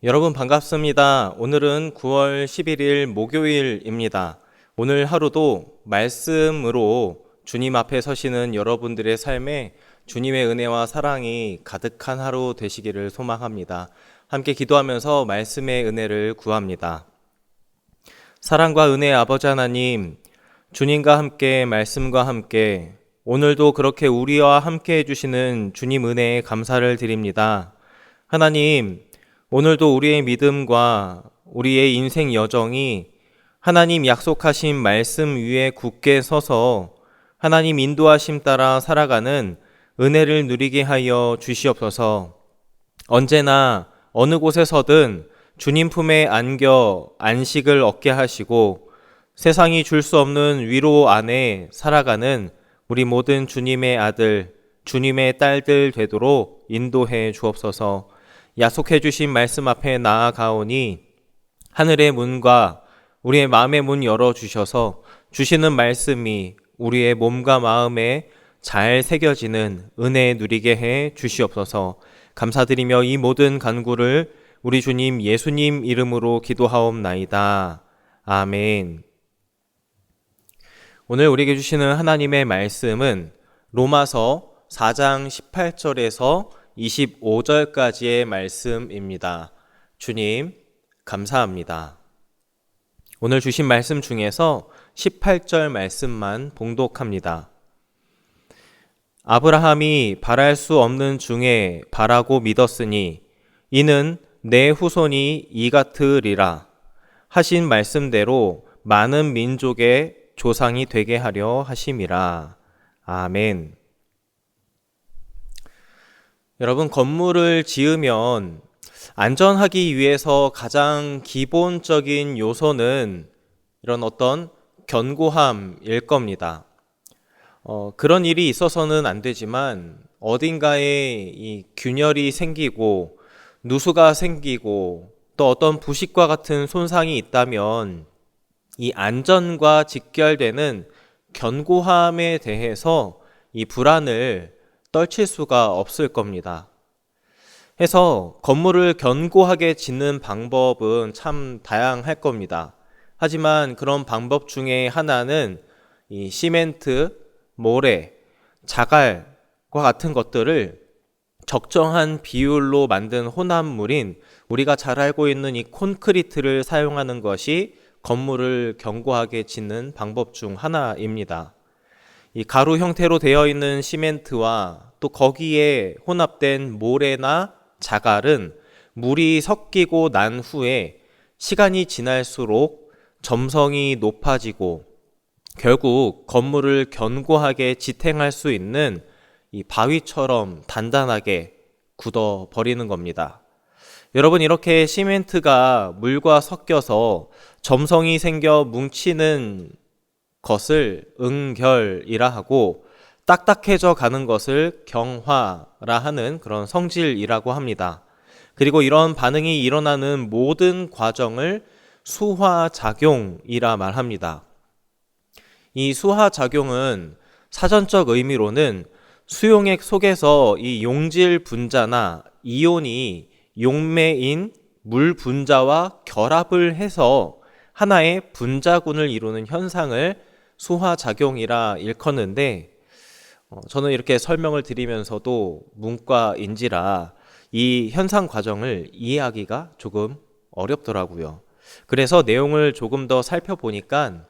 여러분 반갑습니다. 오늘은 9월 11일 목요일입니다. 오늘 하루도 말씀으로 주님 앞에 서시는 여러분들의 삶에 주님의 은혜와 사랑이 가득한 하루 되시기를 소망합니다. 함께 기도하면서 말씀의 은혜를 구합니다. 사랑과 은혜의 아버지 하나님, 주님과 함께 말씀과 함께 오늘도 그렇게 우리와 함께 해주시는 주님 은혜에 감사를 드립니다. 하나님, 오늘도 우리의 믿음과 우리의 인생 여정이 하나님 약속하신 말씀 위에 굳게 서서 하나님 인도하심 따라 살아가는 은혜를 누리게 하여 주시옵소서. 언제나 어느 곳에서든 주님 품에 안겨 안식을 얻게 하시고 세상이 줄 수 없는 위로 안에 살아가는 우리 모든 주님의 아들, 주님의 딸들 되도록 인도해 주옵소서. 약속해 주신 말씀 앞에 나아가오니 하늘의 문과 우리의 마음의 문 열어주셔서 주시는 말씀이 우리의 몸과 마음에 잘 새겨지는 은혜 누리게 해 주시옵소서. 감사드리며 이 모든 간구를 우리 주님 예수님 이름으로 기도하옵나이다. 아멘. 오늘 우리에게 주시는 하나님의 말씀은 로마서 4장 18절에서 25절까지의 말씀입니다. 주님, 감사합니다. 오늘 주신 말씀 중에서 18절 말씀만 봉독합니다. 아브라함이 바랄 수 없는 중에 바라고 믿었으니 이는 내 후손이 이같으리라 하신 말씀대로 많은 민족의 조상이 되게 하려 하심이라. 아멘. 여러분, 건물을 지으면 안전하기 위해서 가장 기본적인 요소는 이런 어떤 견고함일 겁니다. 그런 일이 있어서는 안 되지만 어딘가에 이 균열이 생기고 누수가 생기고 또 어떤 부식과 같은 손상이 있다면 이 안전과 직결되는 견고함에 대해서 이 불안을 떨칠 수가 없을 겁니다. 해서 건물을 견고하게 짓는 방법은 참 다양할 겁니다. 하지만 그런 방법 중에 하나는 이 시멘트, 모래, 자갈과 같은 것들을 적정한 비율로 만든 혼합물인 우리가 잘 알고 있는 이 콘크리트를 사용하는 것이 건물을 견고하게 짓는 방법 중 하나입니다. 이 가루 형태로 되어 있는 시멘트와 또 거기에 혼합된 모래나 자갈은 물이 섞이고 난 후에 시간이 지날수록 점성이 높아지고 결국 건물을 견고하게 지탱할 수 있는 이 바위처럼 단단하게 굳어버리는 겁니다. 여러분, 이렇게 시멘트가 물과 섞여서 점성이 생겨 뭉치는 것을 응결이라 하고 딱딱해져 가는 것을 경화라 하는 그런 성질이라고 합니다. 그리고 이런 반응이 일어나는 모든 과정을 수화작용이라 말합니다. 이 수화작용은 사전적 의미로는 수용액 속에서 이 용질 분자나 이온이 용매인 물 분자와 결합을 해서 하나의 분자군을 이루는 현상을 수화작용이라 일컫는데 저는 이렇게 설명을 드리면서도 문과인지라 이 현상 과정을 이해하기가 조금 어렵더라고요. 그래서 내용을 조금 더 살펴보니까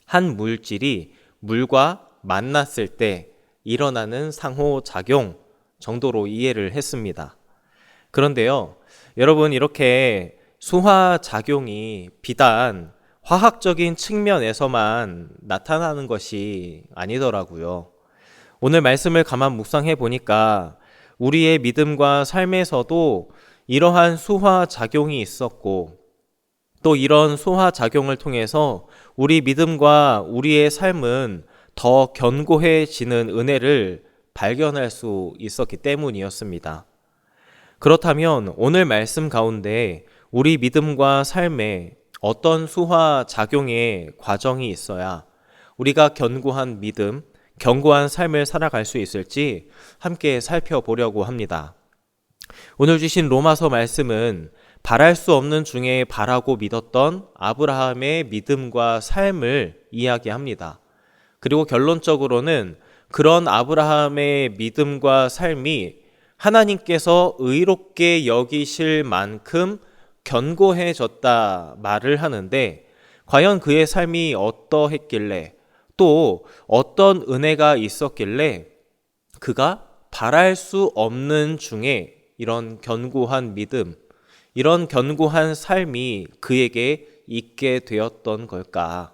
한 물질이 물과 만났을 때 일어나는 상호작용 정도로 이해를 했습니다. 그런데요, 여러분, 이렇게 수화작용이 비단 화학적인 측면에서만 나타나는 것이 아니더라고요. 오늘 말씀을 가만 묵상해 보니까 우리의 믿음과 삶에서도 이러한 수화작용이 있었고 또 이런 수화작용을 통해서 우리 믿음과 우리의 삶은 더 견고해지는 은혜를 발견할 수 있었기 때문이었습니다. 그렇다면 오늘 말씀 가운데 우리 믿음과 삶에 어떤 수화작용의 과정이 있어야 우리가 견고한 믿음, 견고한 삶을 살아갈 수 있을지 함께 살펴보려고 합니다. 오늘 주신 로마서 말씀은 바랄 수 없는 중에 바라고 믿었던 아브라함의 믿음과 삶을 이야기합니다. 그리고 결론적으로는 그런 아브라함의 믿음과 삶이 하나님께서 의롭게 여기실 만큼 견고해졌다 말을 하는데, 과연 그의 삶이 어떠했길래, 또 어떤 은혜가 있었길래 그가 바랄 수 없는 중에 이런 견고한 믿음, 이런 견고한 삶이 그에게 있게 되었던 걸까?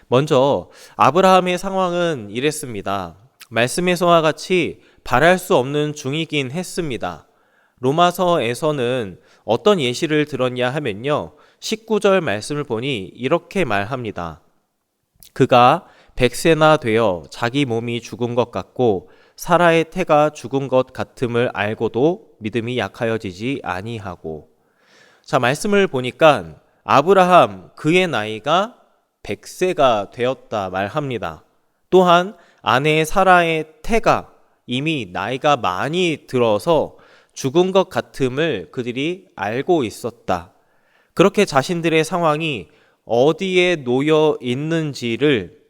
먼저 아브라함의 상황은 이랬습니다. 말씀에서와 같이 바랄 수 없는 중이긴 했습니다. 로마서에서는 어떤 예시를 들었냐 하면요, 19절 말씀을 보니 이렇게 말합니다. 그가 100세나 되어 자기 몸이 죽은 것 같고 사라의 태가 죽은 것 같음을 알고도 믿음이 약하여지지 아니하고. 자, 말씀을 보니까 아브라함 그의 나이가 100세가 되었다 말합니다. 또한 아내 사라의 태가 이미 나이가 많이 들어서 죽은 것 같음을 그들이 알고 있었다. 그렇게 자신들의 상황이 어디에 놓여 있는지를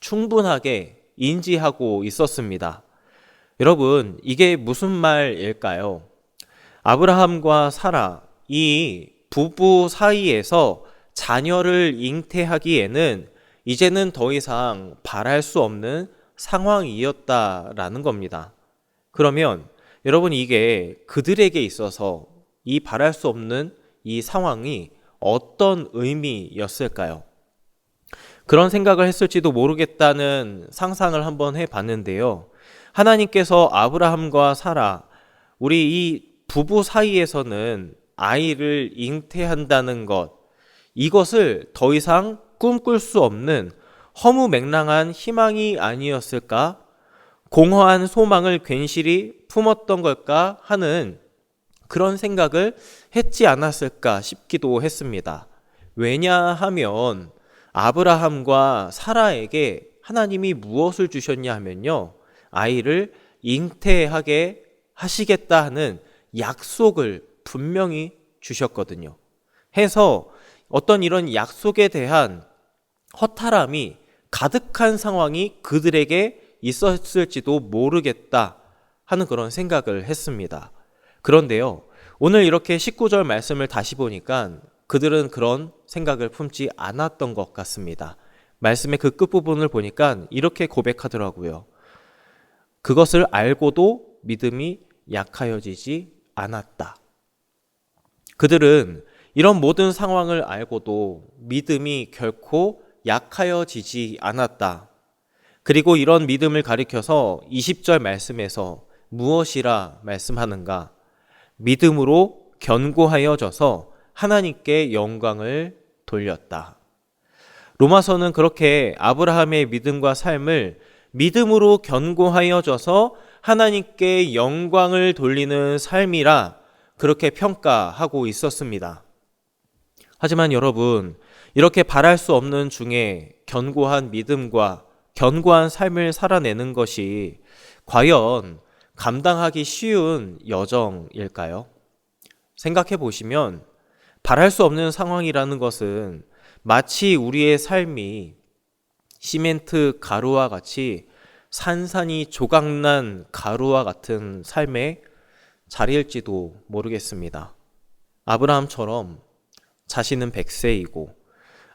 충분하게 인지하고 있었습니다. 여러분, 이게 무슨 말일까요? 아브라함과 사라, 이 부부 사이에서 자녀를 잉태하기에는 이제는 더 이상 바랄 수 없는 상황이었다라는 겁니다. 그러면 여러분, 이게 그들에게 있어서 이 바랄 수 없는 이 상황이 어떤 의미였을까요? 그런 생각을 했을지도 모르겠다는 상상을 한번 해봤는데요. 하나님께서 아브라함과 사라, 우리 이 부부 사이에서는 아이를 잉태한다는 것, 이것을 더 이상 꿈꿀 수 없는 허무맹랑한 희망이 아니었을까? 공허한 소망을 괜시리 품었던 걸까 하는 그런 생각을 했지 않았을까 싶기도 했습니다. 왜냐하면 아브라함과 사라에게 하나님이 무엇을 주셨냐 하면요, 아이를 잉태하게 하시겠다 하는 약속을 분명히 주셨거든요. 해서 어떤 이런 약속에 대한 허탈함이 가득한 상황이 그들에게 있었을지도 모르겠다 하는 그런 생각을 했습니다. 그런데요, 오늘 이렇게 19절 말씀을 다시 보니까 그들은 그런 생각을 품지 않았던 것 같습니다. 말씀의 그 끝부분을 보니까 이렇게 고백하더라고요. 그것을 알고도 믿음이 약하여지지 않았다. 그들은 이런 모든 상황을 알고도 믿음이 결코 약하여지지 않았다. 그리고 이런 믿음을 가리켜서 20절 말씀에서 무엇이라 말씀하는가? 믿음으로 견고하여져서 하나님께 영광을 돌렸다. 로마서는 그렇게 아브라함의 믿음과 삶을 믿음으로 견고하여져서 하나님께 영광을 돌리는 삶이라 그렇게 평가하고 있었습니다. 하지만 여러분, 이렇게 바랄 수 없는 중에 견고한 믿음과 견고한 삶을 살아내는 것이 과연 감당하기 쉬운 여정일까요? 생각해 보시면 바랄 수 없는 상황이라는 것은 마치 우리의 삶이 시멘트 가루와 같이 산산이 조각난 가루와 같은 삶의 자리일지도 모르겠습니다. 아브라함처럼 자신은 100세이고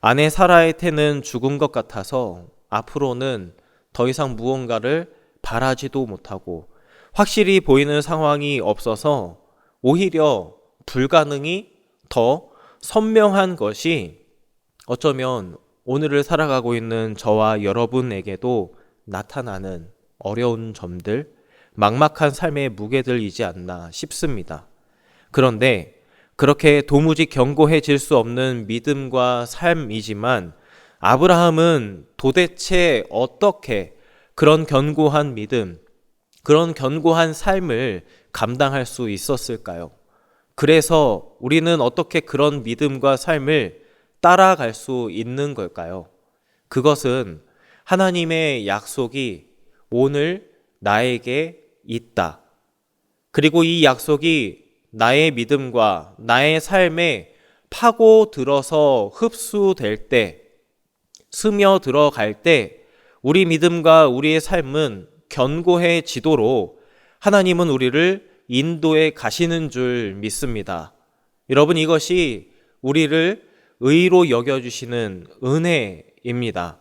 아내 사라의 태는 죽은 것 같아서 앞으로는 더 이상 무언가를 바라지도 못하고 확실히 보이는 상황이 없어서 오히려 불가능이 더 선명한 것이 어쩌면 오늘을 살아가고 있는 저와 여러분에게도 나타나는 어려운 점들, 막막한 삶의 무게들이지 않나 싶습니다. 그런데 그렇게 도무지 견고해질 수 없는 믿음과 삶이지만 아브라함은 도대체 어떻게 그런 견고한 믿음, 그런 견고한 삶을 감당할 수 있었을까요? 그래서 우리는 어떻게 그런 믿음과 삶을 따라갈 수 있는 걸까요? 그것은 하나님의 약속이 오늘 나에게 있다. 그리고 이 약속이 나의 믿음과 나의 삶에 파고들어서 흡수될 때, 스며들어갈 때 우리 믿음과 우리의 삶은 견고해지도록 하나님은 우리를 인도해 가시는 줄 믿습니다. 여러분, 이것이 우리를 의로 여겨주시는 은혜입니다.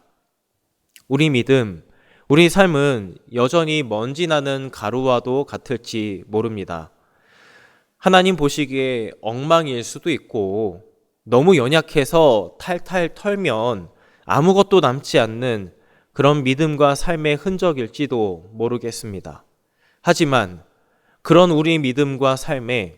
우리 믿음, 우리 삶은 여전히 먼지 나는 가루와도 같을지 모릅니다. 하나님 보시기에 엉망일 수도 있고 너무 연약해서 탈탈 털면 아무것도 남지 않는 그런 믿음과 삶의 흔적일지도 모르겠습니다. 하지만 그런 우리 믿음과 삶에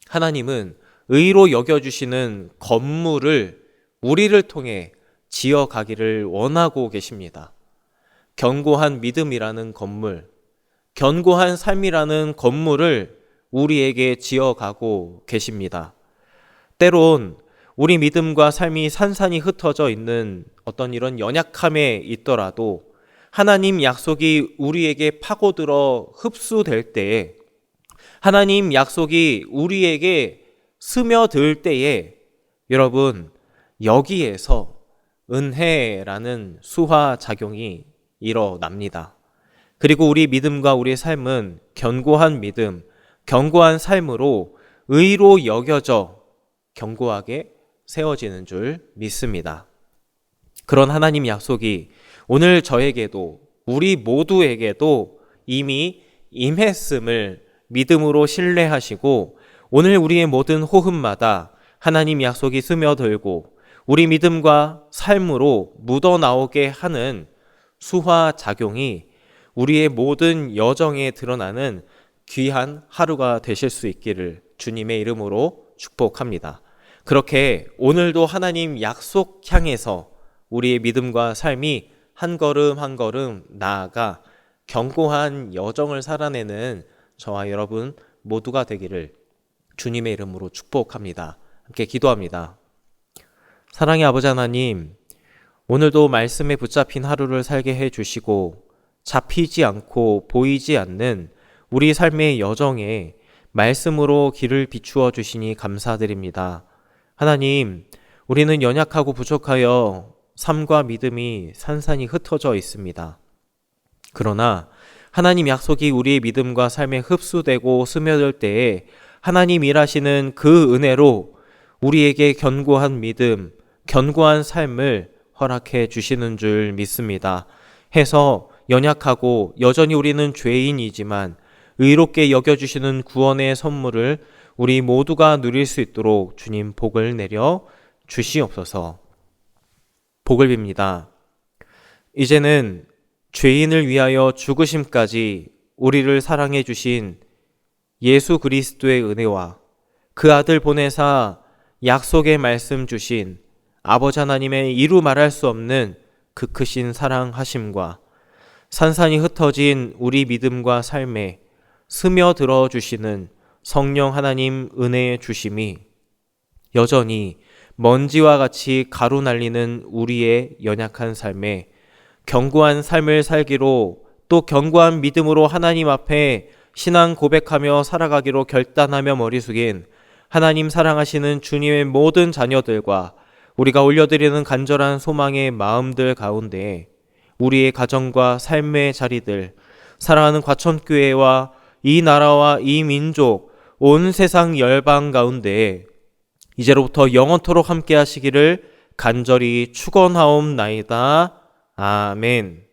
하나님은 의로 여겨주시는 건물을 우리를 통해 지어가기를 원하고 계십니다. 견고한 믿음이라는 건물, 견고한 삶이라는 건물을 우리에게 지어가고 계십니다. 때론 우리 믿음과 삶이 산산이 흩어져 있는 어떤 이런 연약함에 있더라도 하나님 약속이 우리에게 파고들어 흡수될 때에, 하나님 약속이 우리에게 스며들 때에 여러분, 여기에서 은혜라는 수화작용이 일어납니다. 그리고 우리 믿음과 우리의 삶은 견고한 믿음, 견고한 삶으로 의로 여겨져 견고하게 세워지는 줄 믿습니다. 그런 하나님 약속이 오늘 저에게도, 우리 모두에게도 이미 임했음을 믿음으로 신뢰하시고, 오늘 우리의 모든 호흡마다 하나님 약속이 스며들고 우리 믿음과 삶으로 묻어나오게 하는 수화작용이 우리의 모든 여정에 드러나는 귀한 하루가 되실 수 있기를 주님의 이름으로 축복합니다. 그렇게 오늘도 하나님 약속 향해서 우리의 믿음과 삶이 한 걸음 한 걸음 나아가 견고한 여정을 살아내는 저와 여러분 모두가 되기를 주님의 이름으로 축복합니다. 함께 기도합니다. 사랑의 아버지 하나님, 오늘도 말씀에 붙잡힌 하루를 살게 해주시고 잡히지 않고 보이지 않는 우리 삶의 여정에 말씀으로 길을 비추어 주시니 감사드립니다. 하나님, 우리는 연약하고 부족하여 삶과 믿음이 산산이 흩어져 있습니다. 그러나 하나님 약속이 우리의 믿음과 삶에 흡수되고 스며들 때에 하나님 일하시는 그 은혜로 우리에게 견고한 믿음, 견고한 삶을 허락해 주시는 줄 믿습니다. 해서 연약하고 여전히 우리는 죄인이지만 의롭게 여겨주시는 구원의 선물을 우리 모두가 누릴 수 있도록 주님 복을 내려 주시옵소서. 복을 빕니다. 이제는 죄인을 위하여 죽으심까지 우리를 사랑해 주신 예수 그리스도의 은혜와 그 아들 보내사 약속의 말씀 주신 아버지 하나님의 이루 말할 수 없는 그 크신 사랑하심과 산산이 흩어진 우리 믿음과 삶에 스며들어 주시는 성령 하나님 은혜의 주심이 여전히 먼지와 같이 가루 날리는 우리의 연약한 삶에 견고한 삶을 살기로, 또 견고한 믿음으로 하나님 앞에 신앙 고백하며 살아가기로 결단하며 머리 숙인 하나님 사랑하시는 주님의 모든 자녀들과 우리가 올려드리는 간절한 소망의 마음들 가운데 우리의 가정과 삶의 자리들, 사랑하는 과천교회와 이 나라와 이 민족, 온 세상 열방 가운데 이제로부터 영원토록 함께 하시기를 간절히 축원하옵나이다. 아멘.